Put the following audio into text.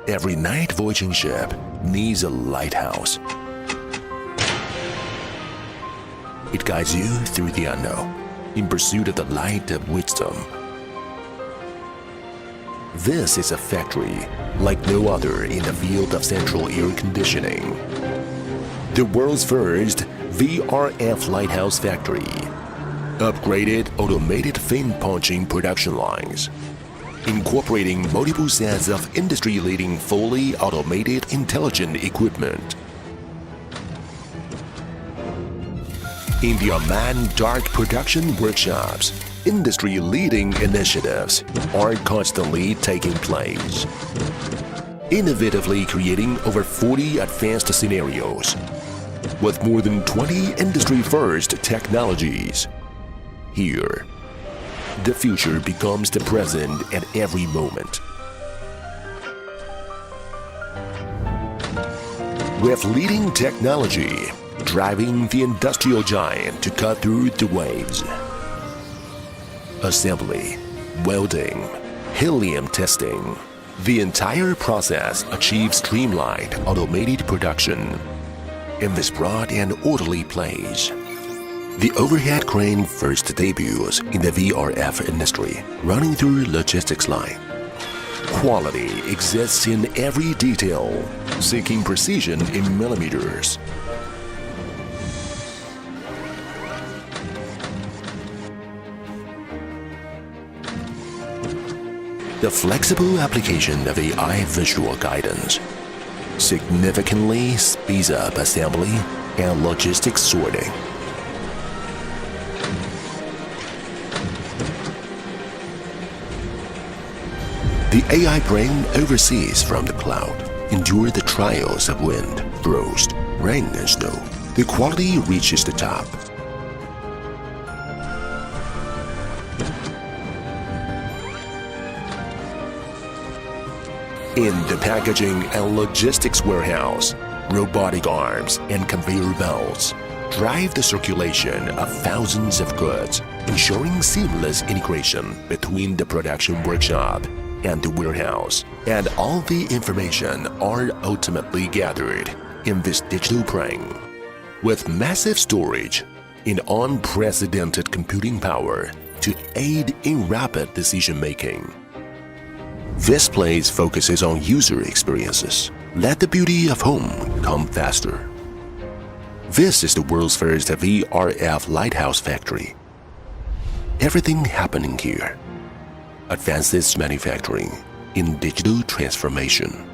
Every night-voyaging ship needs a lighthouse. It guides you through the unknown, in pursuit of the light of wisdom. This is a factory like no other in the field of central air conditioning. The world's first VRF Lighthouse Factory. Upgraded automated fin punching production lines. Incorporating multiple sets of industry-leading fully automated intelligent equipment. In the unmanned dark production workshops, industry-leading initiatives are constantly taking place. Innovatively creating over 40 advanced scenarios with more than 20 industry-first technologies. Here, the future becomes the present at every moment. With leading technology, driving the industrial giant to cut through the waves. Assembly, welding, helium testing. The entire process achieves streamlined, automated production in this broad and orderly place. The overhead crane first debuts in the VRF industry, running through logistics line. Quality exists in every detail, seeking precision in millimeters. The flexible application of AI visual guidance significantly speeds up assembly and logistics sorting. The AI brain oversees from the cloud, endure the trials of wind, frost, rain and snow. The quality reaches the top. In the packaging and logistics warehouse, robotic arms and conveyor belts drive the circulation of thousands of goods, ensuring seamless integration between the production workshop and the warehouse. And all the information are ultimately gathered in this digital brain. With massive storage and unprecedented computing power to aid in rapid decision-making. This place focuses on user experiences. Let the beauty of home come faster. This is the world's first VRF Lighthouse Factory. Everything happening here. Advances manufacturing in digital transformation.